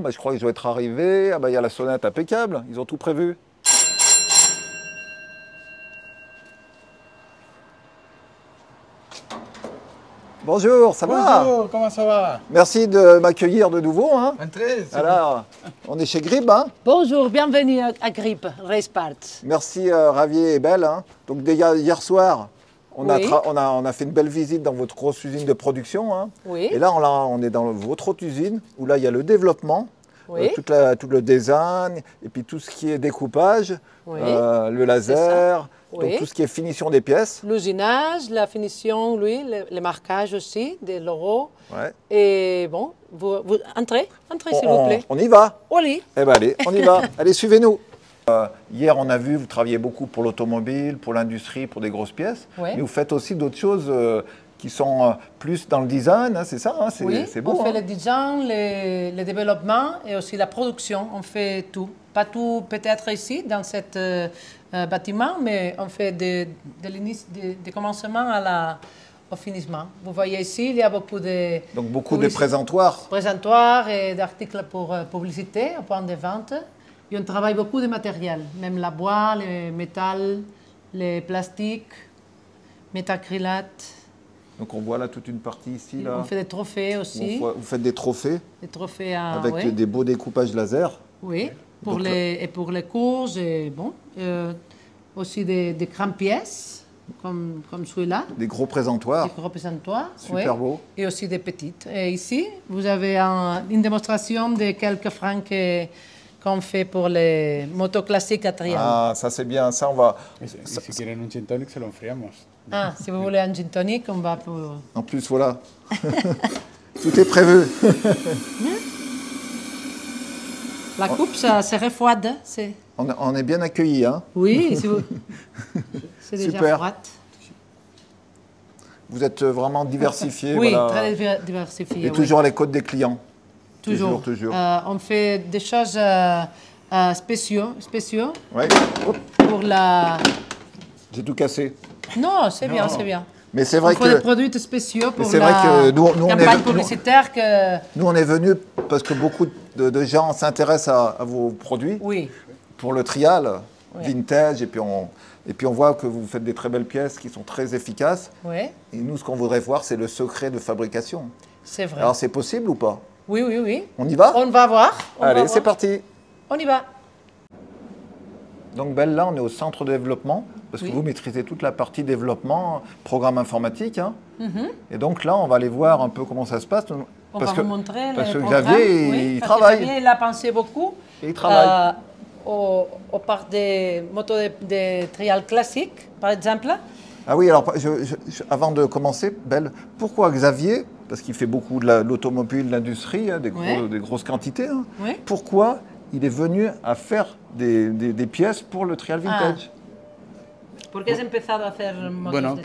bah, je crois que je dois être arrivé. Ah bah, il y a la sonnette impeccable, ils ont tout prévu. Bonjour, ça va? Bonjour, comment ça va? Merci de m'accueillir de nouveau. Hein. Entrez. Alors, on est chez Grib. Hein. Bonjour, bienvenue à Grip Race Parts. Merci Ravier et Belle. Hein. Donc déjà hier soir, on a fait une belle visite dans votre grosse usine de production. Hein. Oui. Et là, on est dans votre autre usine où là, il y a le développement, Oui. tout le design, et puis tout ce qui est découpage, Oui. le laser, Oui. donc tout ce qui est finition des pièces. L'usinage, la finition, oui, le marquage aussi des logos. Ouais. Et bon, vous entrez s'il vous plaît. On y va. Oui. Eh ben allez, on y va. Allez, suivez-nous. Hier, on a vu, vous travaillez beaucoup pour l'automobile, pour l'industrie, pour des grosses pièces. Oui. Mais vous faites aussi d'autres choses qui sont plus dans le design, hein, c'est ça, hein, Oui, c'est beau. on fait hein. le design, le développement et aussi la production. On fait tout. Pas tout peut-être ici, dans ce bâtiment, mais on fait de commencement au finissement. Vous voyez ici, il y a beaucoup de... Donc beaucoup de présentoirs. Présentoirs et d'articles pour publicité, au point de vente. Et on travaille beaucoup de matériel, même la bois, le métal, les plastiques, métacrylate. Donc on voit là toute une partie ici. Là, on fait des trophées aussi. vous faites des trophées Des trophées avec ouais. des beaux découpages laser. Oui, pour Donc, pour les courses, et bon, aussi des grandes pièces, comme celui-là. Des gros présentoirs. Des gros présentoirs. Super oui. beau. Et aussi des petites. Et ici, vous avez une démonstration de quelques freins qu'on fait pour les motos classiques à trial. Ah, ça c'est bien. Ça, on va... Y si quieren un gin tonic, se lo enfriamos. Ah, si vous voulez un gin tonic, on va pour... En plus, voilà. Tout est prévu. La coupe, ça serait froide. On est bien accueillis. Hein. Oui, si vous... c'est déjà Super. froide. Vous êtes vraiment diversifié. Oui, voilà. très diversifié. Et toujours à l'écoute des clients. Toujours. On fait des choses spéciaux Ouais. pour la... J'ai tout cassé. Non, c'est bien, c'est bien. Mais c'est vrai on fait des produits spéciaux pour c'est la vrai que nous, campagne publicitaire. Nous, on est venus parce que beaucoup de gens s'intéressent à vos produits. Oui. Pour le trial, Oui. vintage, et puis on voit que vous faites des très belles pièces qui sont très efficaces. Oui, Et nous, ce qu'on voudrait voir, c'est le secret de fabrication. c'est vrai. Alors, c'est possible ou pas? Oui. On y va? On va voir. Allez, c'est parti. On y va. Donc, Belle, là, on est au centre de développement, parce Oui. que vous maîtrisez toute la partie développement, programme informatique. Hein. Et donc là, on va aller voir un peu comment ça se passe. On va vous montrer parce le que programme. Xavier, Oui, il parce que travaille. Xavier, il a pensé beaucoup. Et il travaille. Au parc des motos de trial classiques, par exemple. Ah oui, alors avant de commencer, Belle, pourquoi Xavier, parce qu'il fait beaucoup de l'automobile, de l'industrie, hein, des grosses quantités, hein, Oui. pourquoi il est venu à faire des pièces pour le trial vintage? ¿Por qué has empezado a hacer motos Bueno,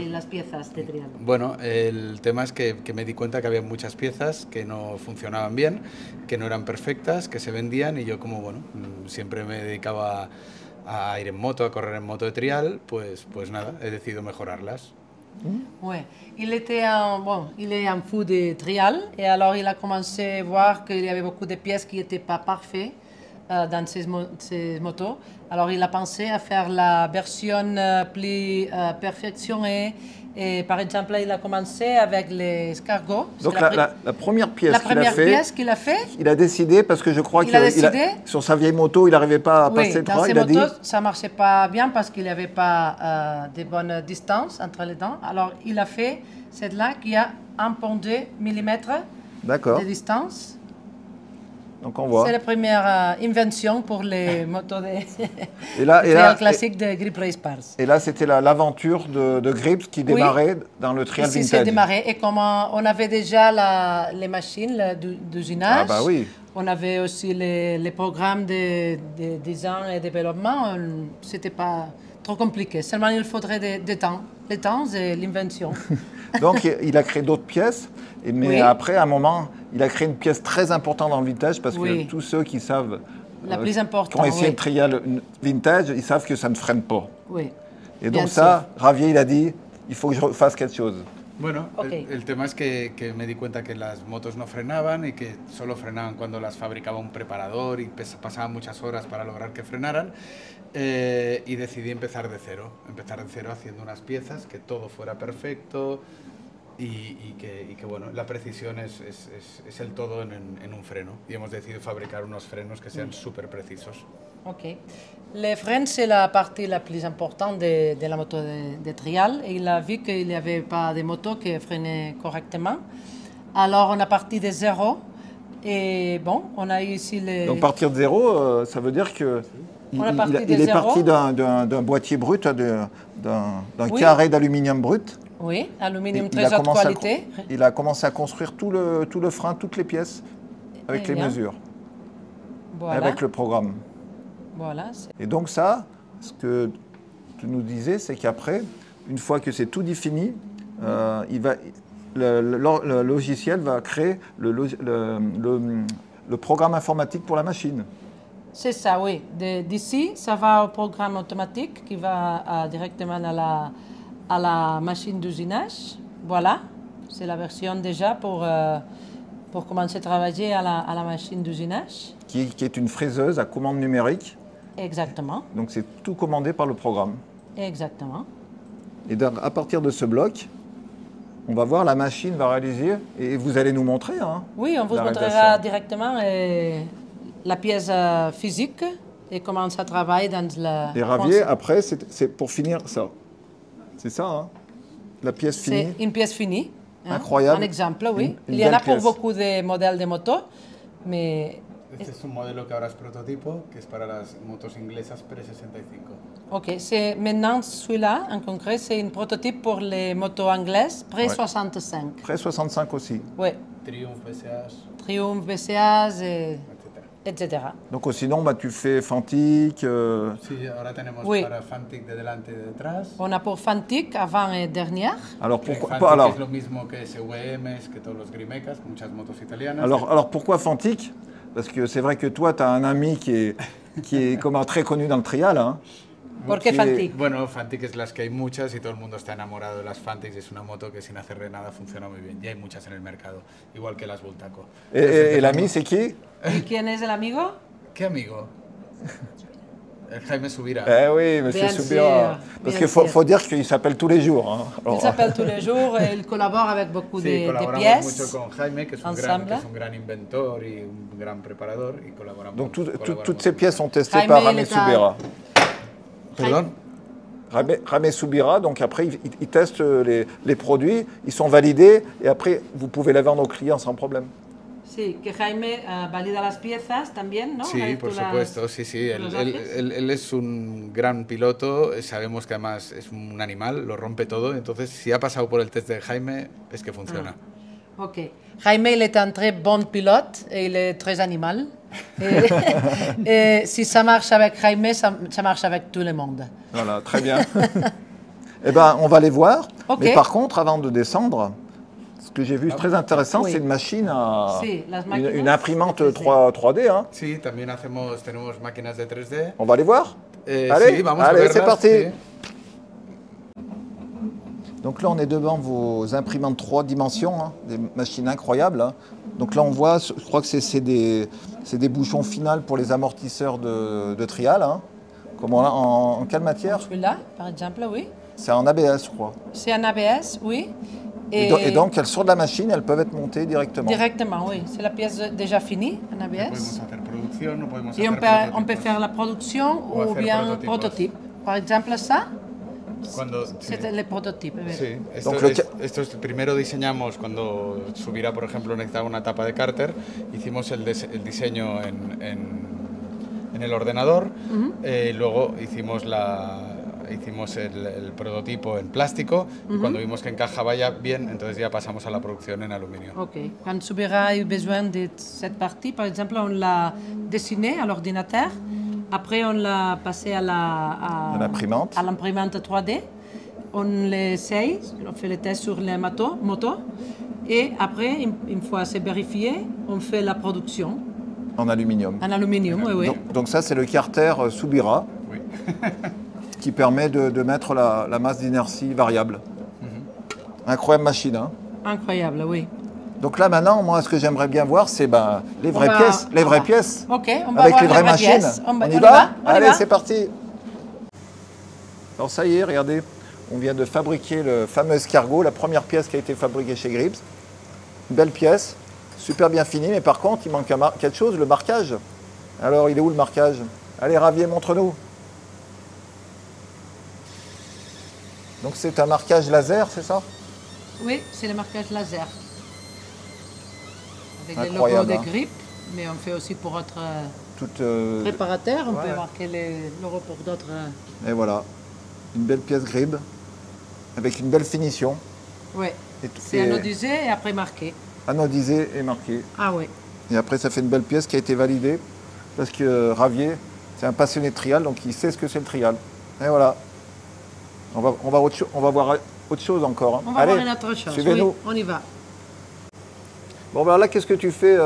las piezas de trial? Bueno, el tema es que me di cuenta que había muchas piezas que no funcionaban bien, que no eran perfectas, que se vendían y yo como, bueno, siempre me dedicaba a ir en moto, a correr en moto de trial, pues nada, he decidido mejorarlas. Oui, il est un fou de trial et alors il a commencé à voir qu'il y avait beaucoup de pièces qui n'étaient pas parfaites dans ces motos. Alors il a pensé à faire la version plus perfectionnée. Et par exemple, il a commencé avec les escargots. Donc la première pièce qu'il a fait, il a décidé, parce que je crois que sur sa vieille moto, il n'arrivait pas à passer dans ses motos, ça ne marchait pas bien parce qu'il n'y avait pas de bonne distance entre les dents. Alors il a fait celle-là qui a 1,2 mm de distance. Donc on voit. C'est la première invention pour les motos classiques de Grip Race Parts. Et là, c'était l'aventure de Grips qui démarrait dans le trial vintage. C'est démarré. Et comme on avait déjà les machines d'usinage, ah bah oui. On avait aussi les programmes de design et développement. C'était pas trop compliqué. Seulement, il faudrait du temps. Le temps, c'est l'invention. Donc, il a créé d'autres pièces. Mais après, à un moment, il a créé une pièce très importante dans le vintage parce que tous ceux qui savent, qui ont essayé le trial vintage, ils savent que ça ne freine pas. Oui. Et donc ça, Ravier, il a dit, il faut que je fasse quelque chose. Bueno, el tema es que me di cuenta que las motos no frenaban y que solo frenaban cuando las fabricaba un preparador y pasaban muchas horas para lograr que frenaran, y decidí empezar de cero haciendo unas piezas, que todo fuera perfecto y que bueno, la precisión es el todo en un freno, y hemos decidido fabricar unos frenos que sean súper precisos. Ok. Les freins, c'est la partie la plus importante de la moto de trial. Et il a vu qu'il n'y avait pas de moto qui freinaient correctement. Alors, on a parti de zéro. Et bon, on a eu ici les... Donc, partir de zéro, ça veut dire que il est parti d'un boîtier brut, d'un carré d'aluminium brut. Oui, aluminium très haute qualité. Il a commencé à construire tout le frein, toutes les pièces, avec les mesures, voilà. Avec le programme. Voilà. Et donc ça, ce que tu nous disais, c'est qu'après, une fois que c'est tout défini, le logiciel va créer le programme informatique pour la machine. C'est ça, oui. D'ici, ça va au programme automatique qui va directement à la machine d'usinage. Voilà, c'est la version déjà pour commencer à travailler à la machine d'usinage. Qui est une fraiseuse à commande numérique. Exactement. Donc c'est tout commandé par le programme. Exactement. Et donc, à partir de ce bloc, on va voir la machine va réaliser et vous allez nous montrer. Hein, oui, on vous montrera directement la pièce physique et comment ça travaille dans la... Et Javier, après, c'est pour finir ça. C'est ça, hein, la pièce finie. C'est une pièce finie. Hein, incroyable. Un exemple, oui. Il y en a pour beaucoup de modèles de motos, mais... Este es un modelo que ahora es prototipo, que es para las motos inglesas Pre-65. Ok, maintenant celui-là, en concret, c'est un prototype pour les motos anglaises Pre-65. Ouais. Pre-65 aussi. Oui. Triumph, BCAs. Triumph, BCAs, etc. Donc sinon, tu fais Fantic. Sí, ahora tenemos para Fantic de delante y de detrás. On a pour Fantic avant et dernière. Alors pourquoi Fantic es lo mismo que SVM, que todos los Grimecas, muchas motos italianas. Alors pourquoi Fantic? Parce que c'est vrai que toi, tu as un ami qui est comme très connu dans le trial. Hein, ¿Por qué Fantic? Bueno, Fantic es las que hay muchas y todo el mundo está enamorado de las Fantic. Es una moto que sin hacerle nada funciona muy bien. Ya hay muchas en el mercado, igual que las Bultaco. ¿Y l'ami, c'est qui? ¿Y quién es el amigo? ¿Qué amigo? Jaime Subira. Oui, monsieur Subira. Parce qu'il faut dire qu'il s'appelle tous les jours. Hein. Il s'appelle tous les jours et il collabore avec beaucoup de pièces. Mucho con Jaime, que es un gran inventor y un gran preparador, y colaboramos. Donc toutes ces pièces sont testées par Jaime Subira. Pardon? Jaime Subira, donc après il teste les produits, ils sont validés et après vous pouvez les vendre aux clients sans problème. Sí, que Jaime valida las piezas también, ¿no? Sí, por supuesto, sí. Él es un gran piloto, sabemos que además es un animal, lo rompe todo, entonces si ha pasado por el test de Jaime, es que funciona. Ok. Jaime, il est un très bon pilote et il est très animal. Et si ça marche avec Jaime, ça marche avec tout le monde. Voilà, très bien. Eh bien, on va les voir. Okay. Mais par contre, avant de descendre, ce que j'ai vu très intéressant, c'est une machine une imprimante 3D. Hein. Sí, también tenemos máquinas de 3D. On va les voir? Allez, c'est parti. Sí. Donc là, on est devant vos imprimantes 3 dimensions, hein, des machines incroyables. Hein. Donc là, on voit, je crois que c'est des bouchons finales pour les amortisseurs de trial. Hein. Comment là, en quelle matière? Celui-là, par exemple, oui. C'est en ABS, je crois. C'est en ABS, oui. Et donc, elles sortent de la machine, elles peuvent être montées directement. Directement, oui. C'est la pièce déjà finie en ABS. Et on peut faire la production ou bien prototype. Par exemple, ça, c'est le prototype. Sí, esto primero diseñamos cuando Subira, por ejemplo, necesitaba una tapa de cárter, hicimos el diseño en el ordenador, luego hicimos el prototipo en plástico y cuando vimos que encajaba ya bien, entonces ya pasamos a la producción en aluminio. Ok. Quand Subira a eu besoin de cette partie, par exemple, on l'a dessinée à l'ordinateur. Après, on l'a passé à l'imprimante 3D. On l'essaye, on fait les tests sur les motos. Et après, une fois c'est vérifié, on fait la production. En aluminium. En aluminium, oui. Donc ça, c'est le carter Subira. Oui. Qui permet de mettre la masse d'inertie variable. Incroyable machine, hein. Incroyable, oui. Donc là maintenant, moi ce que j'aimerais bien voir, c'est ben, les vraies pièces. Les vraies pièces. Ok, on va avec voir les vraies machines. pièces. On y y va? on y Allez, va. c'est parti. Alors ça y est, regardez, on vient de fabriquer le fameux escargot, la première pièce qui a été fabriquée chez Gribbs. Une belle pièce, super bien finie, mais par contre, il manque quelque chose, le marquage. Alors, il est où le marquage? Allez, Ravier, montre-nous. Donc c'est un marquage laser, c'est ça? Oui, c'est le marquage laser. Avec le logo Incroyable, de hein. Gribbs, mais on fait aussi pour autres Toute, préparateurs, on ouais. peut marquer le logo pour d'autres. Et voilà, une belle pièce Gribbs, avec une belle finition. Oui, Et c'est anodisé et après marqué. Anodisé et marqué. Ah oui. Et après, ça fait une belle pièce qui a été validée, parce que Ravier, c'est un passionné de trial, donc il sait ce que c'est le trial. Et voilà. On va voir autre chose encore, hein. On va Allez, voir une autre chose. suivez-nous. Oui, on y va. Bon, ben là, qu'est-ce que tu fais,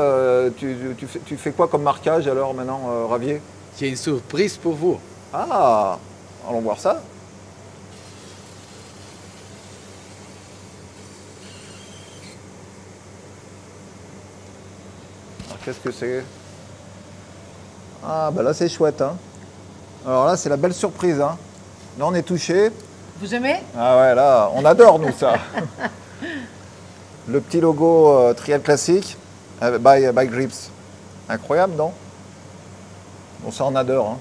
tu fais quoi comme marquage alors maintenant, Ravier? J'ai une surprise pour vous. Ah, allons voir ça. Alors, qu'est-ce que c'est? Ah, ben là, c'est chouette, hein. Alors là, c'est la belle surprise, hein. Là, on est touché. Vous aimez? Ah ouais, là, on adore, nous, ça. Le petit logo Trial classique by Gribbs. Incroyable, non? Bon, ça, on adore, hein.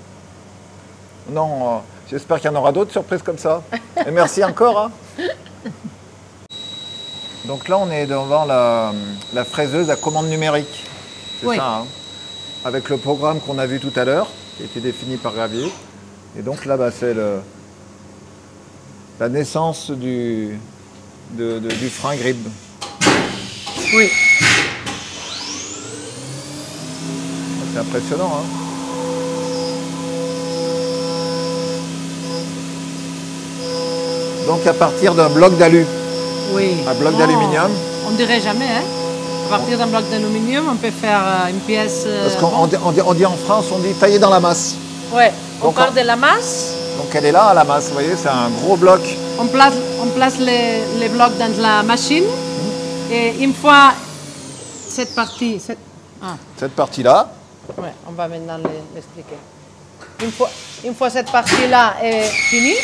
Non, j'espère qu'il y en aura d'autres surprises comme ça. Et merci encore, hein. Donc là, on est devant la fraiseuse à commande numérique. C'est Oui. ça, hein. Avec le programme qu'on a vu tout à l'heure, qui a été défini par Ravier. Et donc là, bah, c'est la naissance du frein Gribbs. Oui. C'est impressionnant, hein. Donc à partir d'un bloc d'alu, Oui. un bloc Oh, d'aluminium. On dirait jamais, hein? À partir d'un bloc d'aluminium, on peut faire une pièce. Parce qu'on dit en France, on dit tailler dans la masse. Ouais, on Donc, part de la masse, Donc elle est là, la masse, vous voyez, c'est un gros bloc. on place les blocs dans la machine et une fois cette partie, Cette partie-là, ouais, on va maintenant l'expliquer. Une fois cette partie-là est finie,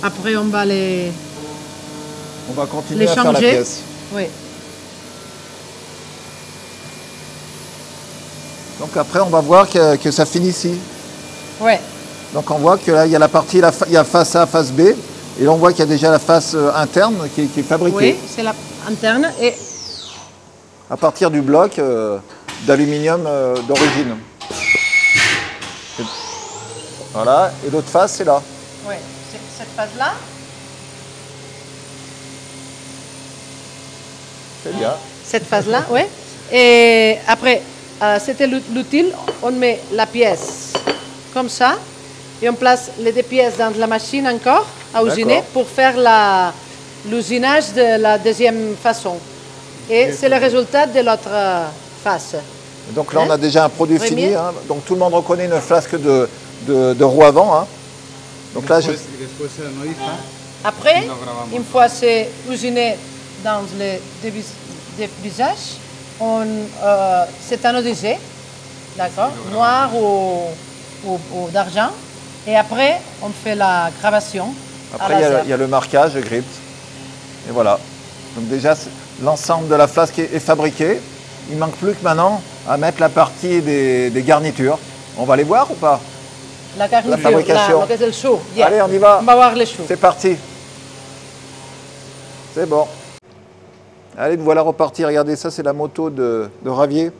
après on va on va continuer les à faire la changer. pièce. Oui, Donc après, on va voir que ça finit ici. ouais, Donc on voit que là, il y a la partie, il y a face A, face B. Et là, on voit qu'il y a déjà la face interne qui est fabriquée. oui, c'est la interne et À partir du bloc d'aluminium d'origine. Voilà, et l'autre face, c'est là. ouais, cette phase-là. C'est bien. Cette phase-là, oui. Et après, c'était l'utile, on met la pièce comme ça et on place les deux pièces dans la machine encore à usiner D'accord. pour faire l'usinage de la deuxième façon. Et c'est le résultat de l'autre face. Et donc là, on Hein? a déjà un produit Premier. fini. Hein. Donc tout le monde reconnaît une flasque de roue avant. Hein. Donc là, Después se anodiza. Après, No grabamos. une fois c'est usiné dans le visage, c'est anodisé, d'accord, noir ou d'argent. Et après, on fait la gravation à après, laser. il y a le marquage Gribbs. Et voilà. Donc déjà, l'ensemble de la flasque est fabriqué. Il manque plus que maintenant à mettre la partie des garnitures. On va les voir ou pas? La garniture, fabrication. le le chou. Yeah. Allez, on y va. On va voir les choux. C'est parti. C'est bon. Allez, nous voilà repartis. Regardez, ça, c'est la moto de Ravier.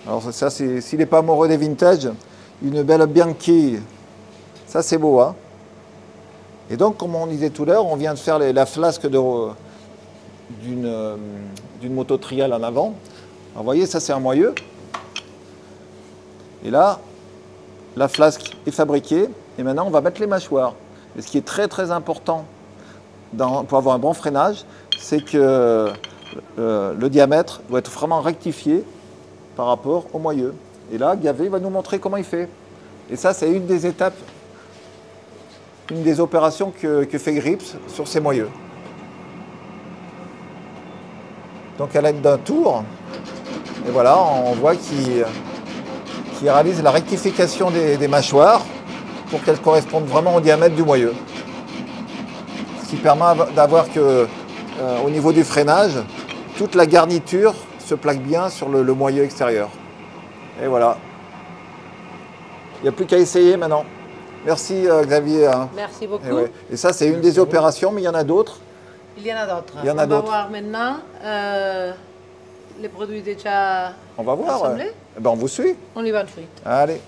Alors ça, s'il n'est pas amoureux des vintage, une belle Bianchi. Ça, c'est beau, hein. Et donc, comme on disait tout à l'heure, on vient de faire la flasque d'une moto trial en avant. Alors, vous voyez, ça, c'est un moyeu. Et là, la flasque est fabriquée. Et maintenant, on va mettre les mâchoires. Et ce qui est très, très important pour avoir un bon freinage, c'est que le diamètre doit être vraiment rectifié par rapport au moyeu. Et là, Gavé va nous montrer comment il fait. Et ça, c'est une des étapes une des opérations que fait Grips sur ses moyeux. Donc à l'aide d'un tour, et voilà, on voit qu'il réalise la rectification des mâchoires pour qu'elles correspondent vraiment au diamètre du moyeu. Ce qui permet d'avoir que, au niveau du freinage, toute la garniture se plaque bien sur le moyeu extérieur. Et voilà. Il n'y a plus qu'à essayer maintenant. Merci Xavier. Merci beaucoup. Et ça, c'est une des opérations, mais il y en a d'autres. Il y en a d'autres. Il y en a On va d'autres. voir maintenant les produits déjà On va voir. assemblés. Eh ben, on vous suit. On y va de suite. Allez.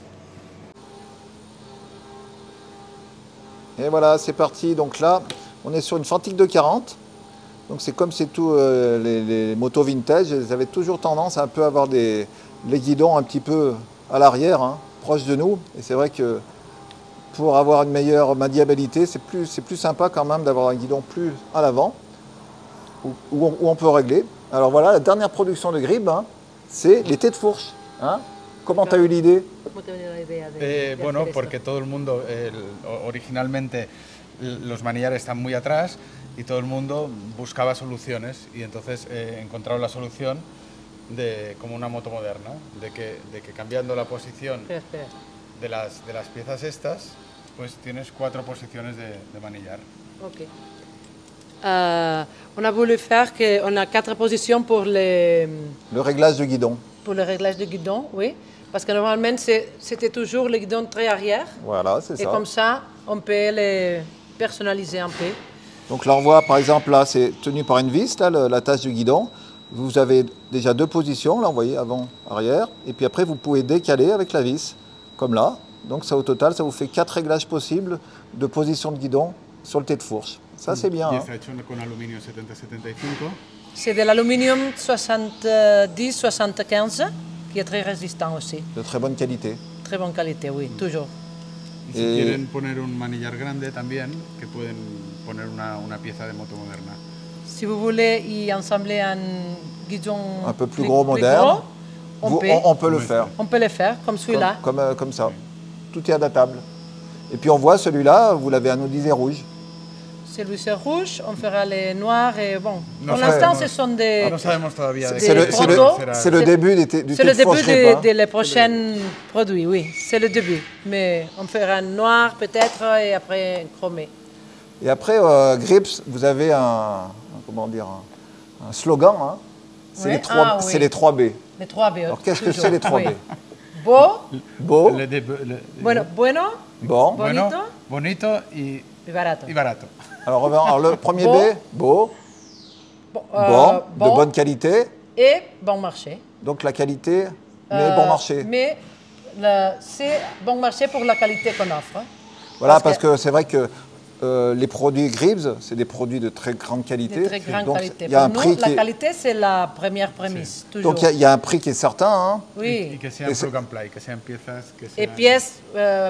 Et voilà, c'est parti. Donc là, on est sur une Fantic 240. Donc c'est comme c'est tout les motos vintage, elles avaient toujours tendance à un peu avoir les guidons un petit peu à l'arrière, hein, proche de nous. Et c'est vrai que pour avoir une meilleure maniabilité, c'est plus sympa quand même d'avoir un guidon plus à l'avant, où on peut régler. Alors voilà, la dernière production de Grib, hein, c'est les têtes de fourche. Hein. Comment tu as eu l'idée? Bueno, porque todo el mundo, originalmente los manillares están muy atrás y todo el mundo buscaba soluciones y entonces encontraron la solución de como una moto moderna, de que cambiando la posición de las piezas estas, pues tienes 4 posiciones de manillar. Ok. On a voulu faire qu'on a 4 positions pour le réglage du guidon. Pour le réglage du guidon, oui. Parce que normalement, c'était toujours le guidon très arrière. Voilà, c'est ça. Et comme ça, on peut les personnaliser un peu. Donc là, on voit, par exemple, là, c'est tenu par une vis, là, l'attache du guidon. Vous avez déjà 2 positions, là, vous voyez, avant, arrière. Et puis après, vous pouvez décaler avec la vis, comme là. Donc ça, au total, ça vous fait 4 réglages possibles de position de guidon sur le tête de fourche. Ça, c'est bien. Y Hein. está hecho con aluminio 70-75. C'est de l'aluminium 70-75, qui est très résistant aussi. De très bonne qualité. Très bonne qualité, oui, toujours. Y si quieren poner un manillar grande también, que pueden poner una pieza de moto moderna. Si vous voulez y ensembler un guidon un peu plus gros, moderne, on peut le faire. On peut le faire, comme celui-là. Comme ça. Tout est adaptable. Et puis on voit celui-là, vous l'avez anodisé rouge. Celui-ci rouge, on fera les noirs et bon. No pour l'instant, ce sont des. No sabemos todavía. C'est le début du C'est le début des prochains produits, oui. C'est le début. Mais on fera un noir peut-être et après chromé. Et après, Grips, vous avez un slogan. Hein. C'est oui. les 3B. Les 3B. Alors qu'est-ce que c'est les 3B? Oui. Beau. Beau. Bueno. Bon. Bonito. Bonito y barato. Alors le premier beau. B, beau. Bon, de bonne qualité. Et bon marché. Donc la qualité, mais bon marché. Mais c'est bon marché pour la qualité qu'on offre. Voilà, parce que c'est vrai que les produits Grips, c'est des produits de très grande qualité. De très grande qualité. Il y a un pour prix nous, la qualité, c'est la première prémisse. Toujours. Donc il y a un prix qui est certain. Hein. Oui. Y que sean plug and play, que sean piezas que sean... Et pièces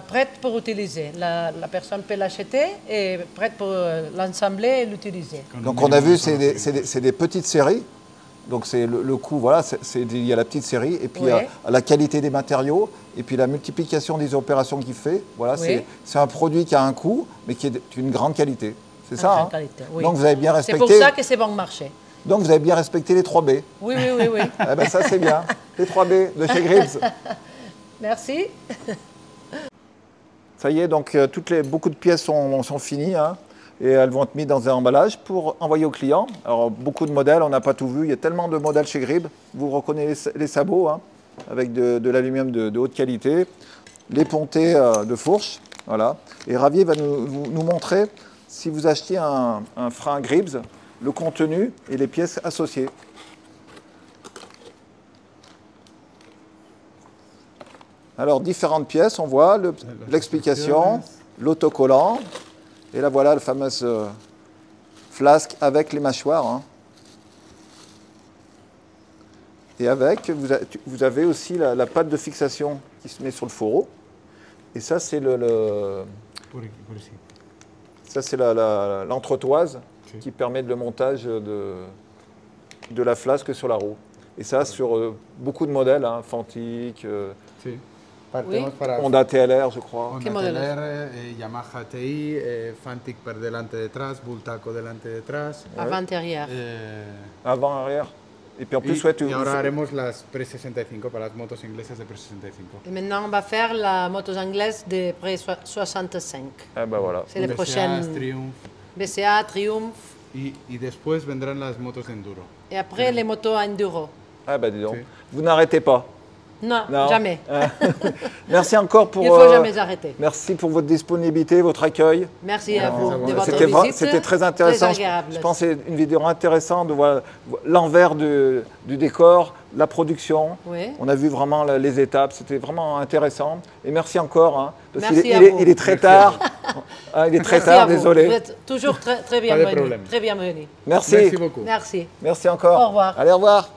prêtes pour utiliser. La personne peut l'acheter et prête pour l'assembler et l'utiliser. Donc on a vu, c'est des petites séries. Donc c'est le coût, voilà, il y a la petite série, et puis il y a la qualité des matériaux, et puis la multiplication des opérations qu'il fait. Voilà, c'est un produit qui a un coût, mais qui est d'une grande qualité. C'est ça, hein. Qualité, oui. Donc vous avez bien respecté. C'est pour ça que c'est bon marché. Donc vous avez bien respecté les 3B. Oui. Eh ben ça c'est bien, les 3B de chez Grips. Merci. Ça y est, donc beaucoup de pièces sont finies. Hein. Et elles vont être mises dans un emballage pour envoyer au client. Alors, beaucoup de modèles, on n'a pas tout vu. Il y a tellement de modèles chez Grib. Vous reconnaissez les sabots, hein, avec de l'aluminium de haute qualité, les pontées de fourche. Voilà. Et Ravier va nous montrer, si vous achetiez un frein Gribs, le contenu et les pièces associées. Alors, différentes pièces, on voit l'explication, l'autocollant. Et là, voilà le fameux flasque avec les mâchoires. Hein. Et avec, vous avez aussi la patte de fixation qui se met sur le fourreau. Et ça, c'est l'entretoise qui permet le montage de la flasque sur la roue. Et ça, sur beaucoup de modèles, hein, Fantic, Partemos para Honda TLR, je crois. Honda ¿Qué modelos? TLR, Yamaha TI, Fantic per delante detrás, Bultaco delante detrás. Avant-arrière. Avant, arrière. Et puis en plus, ouais, Y ahora haremos las Pre-65 para las motos inglesas de Pre-65. Et maintenant, on va faire la moto anglaise de près 65. Ah bah voilà. C'est les BCAs, prochaines Triumph. BCA, Triumph. Y después vendrán las motos de enduro. Et après, les motos enduro. Ah bah dis donc. Sí. Vous n'arrêtez pas. Non, Non. jamais. Merci encore pour. Il ne faut jamais arrêter. Merci pour votre disponibilité, votre accueil. Merci à vous de votre C'était visite. c'était très intéressant. Très agréable. Je pense que c'est une vidéo intéressante de voir l'envers du décor, la production. Oui. On a vu vraiment les étapes. C'était vraiment intéressant. Et merci encore. Hein, parce Merci qu'il à est, vous. il est très tard. Il est très Merci à tard, vous. désolé. Vous êtes toujours très Pas de bienvenue. problème. Très bienvenue. Merci. Merci beaucoup. Merci. Merci encore. Au revoir. Allez, au revoir.